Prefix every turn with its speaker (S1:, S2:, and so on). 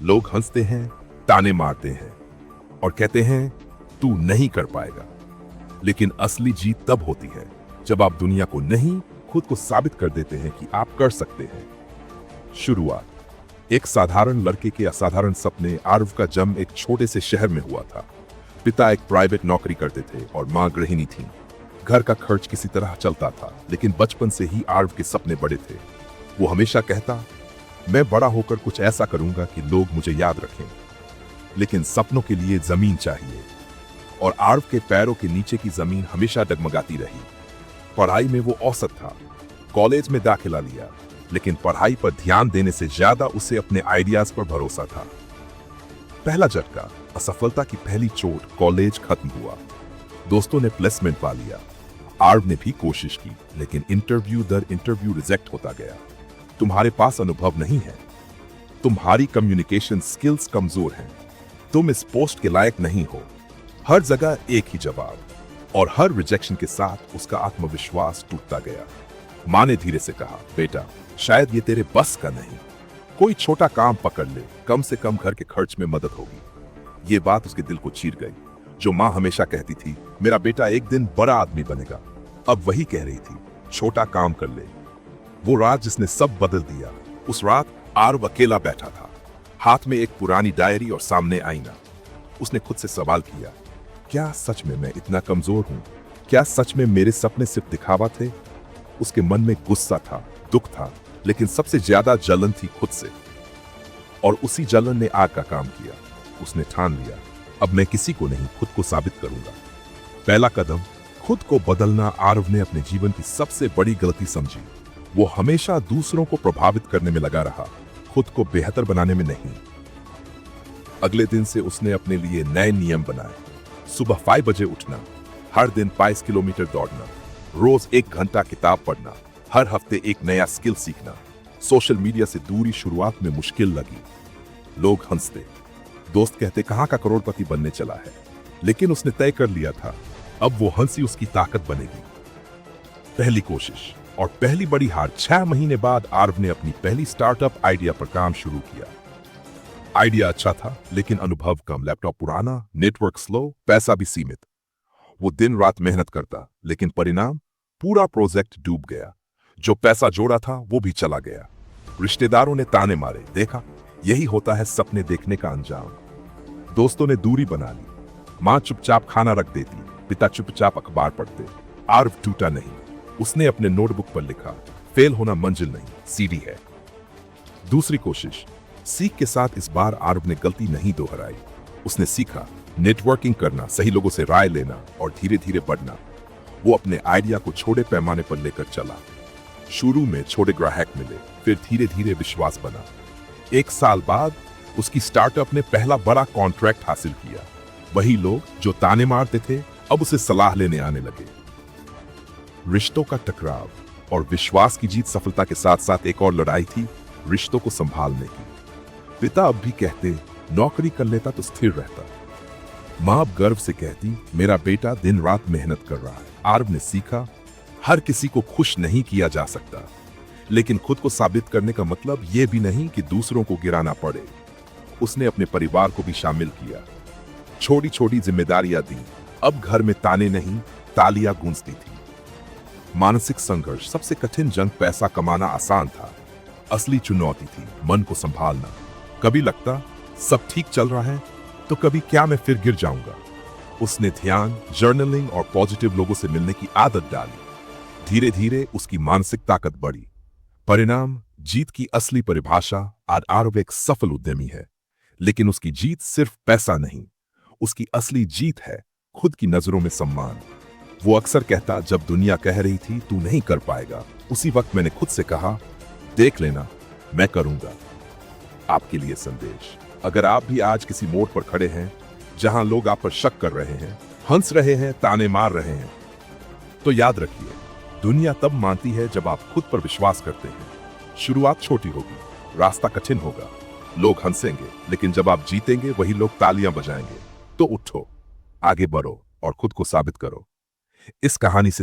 S1: लोग हंसते हैं, ताने मारते हैं और कहते हैं तू नहीं कर पाएगा। लेकिन असली जीत तब होती है जब आप दुनिया को नहीं, खुद को साबित कर देते हैं कि आप कर सकते हैं। शुरुआत एक साधारण लड़के के असाधारण सपने। आरव का जन्म एक छोटे से शहर में हुआ था। पिता एक प्राइवेट नौकरी करते थे और मां गृहिणी थी। घर का खर्च किसी तरह चलता था, लेकिन बचपन से ही आरव के सपने बड़े थे। वो हमेशा कहता, मैं बड़ा होकर कुछ ऐसा करूंगा कि लोग मुझे याद रखें। लेकिन सपनों के लिए जमीन चाहिए, और आरव के पैरों के नीचे की जमीन हमेशा डगमगाती रही। पढ़ाई में वो औसत था। कॉलेज में दाखिला लिया, लेकिन पढ़ाई पर ध्यान देने से ज्यादा उसे अपने आइडियाज पर भरोसा था। पहला झटका, असफलता की पहली चोट। कॉलेज खत्म हुआ, दोस्तों ने प्लेसमेंट पा लिया। आरव ने भी कोशिश की, लेकिन इंटरव्यू दर इंटरव्यू रिजेक्ट होता गया। तुम्हारे पास अनुभव नहीं है, तुम्हारी कम्युनिकेशन स्किल्स कमजोर हैं, तुम इस पोस्ट के लायक नहीं हो। हर जगह एक ही जवाब, और हर रिजेक्शन के साथ उसका आत्मविश्वास टूटता गया। माँ ने धीरे से कहा, बेटा शायद ये तेरे बस का नहीं, कोई छोटा काम पकड़ ले, कम से कम घर के खर्च में मदद होगी। ये बात उसके दिल को चीर गई। जो माँ हमेशा कहती थी मेरा बेटा एक दिन बड़ा आदमी बनेगा, अब वही कह रही थी छोटा काम कर ले। वो रात जिसने सब बदल दिया। उस रात आरव अकेला बैठा था, हाथ में एक पुरानी डायरी और सामने आईना। उसने खुद से सवाल किया, क्या सच में मैं इतना कमजोर हूं? क्या सच में मेरे सपने सिर्फ दिखावा थे? उसके मन में गुस्सा था, दुख था, लेकिन सबसे ज्यादा जलन थी खुद से। और उसी जलन ने आग का काम किया। उसने ठान लिया, अब मैं किसी को नहीं, खुद को साबित करूंगा। पहला कदम, खुद को बदलना। आरव ने अपने जीवन की सबसे बड़ी गलती समझी। वो हमेशा दूसरों को प्रभावित करने में लगा रहा, खुद को बेहतर बनाने में नहीं। अगले दिन से उसने अपने लिए नए नियम बनाए। सुबह 5 बजे उठना, हर दिन 5 किलोमीटर दौड़ना, रोज 1 घंटा किताब पढ़ना, हर हफ्ते एक नया स्किल सीखना। सोशल मीडिया से दूरी शुरुआत में मुश्किल लगी। लोग हंसते, दोस्त कहते कहां का करोड़पति बनने चला है। लेकिन उसने तय कर लिया था, अब वो हंसी उसकी ताकत बनेगी। पहली कोशिश और पहली बड़ी हार। 6 महीने बाद आरव ने अपनी पहली स्टार्टअप आइडिया पर काम शुरू किया। आइडिया अच्छा था, लेकिन अनुभव कम, लैपटॉप पुराना, नेटवर्क स्लो, पैसा भी सीमित। वो दिन रात मेहनत करता, लेकिन परिणाम, पूरा प्रोजेक्ट डूब गया। जो पैसा जोड़ा था वो भी चला गया। रिश्तेदारों ने ताने मारे, देखा यही होता है सपने देखने का अंजाम। दोस्तों ने दूरी बना ली। मां चुपचाप खाना रख देती, पिता चुपचाप अखबार पढ़ते। आरव टूटा नहीं। उसने अपने नोटबुक पर लिखा, फेल होना मंजिल नहीं, सीढ़ी है। दूसरी कोशिश, सीख के साथ। इस बार आरव ने गलती नहीं दोहराई। उसने सीखा नेटवर्किंग करना, सही लोगों से राय लेना और धीरे धीरे बढ़ना। वो अपने आइडिया को छोटे पैमाने पर लेकर चला। शुरू में छोटे ग्राहक मिले, फिर धीरे धीरे विश्वास बना। 1 साल बाद उसकी स्टार्टअप ने पहला बड़ा कॉन्ट्रैक्ट हासिल किया। वही लोग जो ताने मारते थे अब उसे सलाह लेने आने लगे। रिश्तों का टकराव और विश्वास की जीत। सफलता के साथ साथ एक और लड़ाई थी, रिश्तों को संभालने की। पिता अब भी कहते नौकरी कर लेता तो स्थिर रहता। मां अब गर्व से कहती मेरा बेटा दिन रात मेहनत कर रहा है। आरव ने सीखा हर किसी को खुश नहीं किया जा सकता, लेकिन खुद को साबित करने का मतलब यह भी नहीं कि दूसरों को गिराना पड़े। उसने अपने परिवार को भी शामिल किया, छोटी छोटी जिम्मेदारियां दी। अब घर में ताने नहीं, तालियां गूंजती थी। मानसिक संघर्ष। सबसे कठिन जंग पैसा कमाना आसान था, असली चुनौती थी मन को संभालना। कभी लगता सब ठीक चल रहा है, तो कभी क्या मैं फिर गिर जाऊंगा। उसने ध्यान, जर्नलिंग और पॉजिटिव लोगों से मिलने की आदत डाली। धीरे धीरे उसकी मानसिक ताकत बढ़ी। परिणाम, जीत की असली परिभाषा। आज आरव एक सफल उद्यमी है, लेकिन उसकी जीत सिर्फ पैसा नहीं, उसकी असली जीत है खुद की नजरों में सम्मान। वो अक्सर कहता, जब दुनिया कह रही थी तू नहीं कर पाएगा, उसी वक्त मैंने खुद से कहा देख लेना, मैं करूंगा। आपके लिए संदेश, अगर आप भी आज किसी मोड़ पर खड़े हैं जहां लोग आप पर शक कर रहे हैं, हंस रहे हैं, ताने मार रहे हैं, तो याद रखिए दुनिया तब मानती है जब आप खुद पर विश्वास करते हैं। शुरुआत छोटी होगी, रास्ता कठिन होगा, लोग हंसेंगे, लेकिन जब आप जीतेंगे वही लोग तालियां बजाएंगे। तो उठो, आगे बढ़ो और खुद को साबित करो। इस कहानी से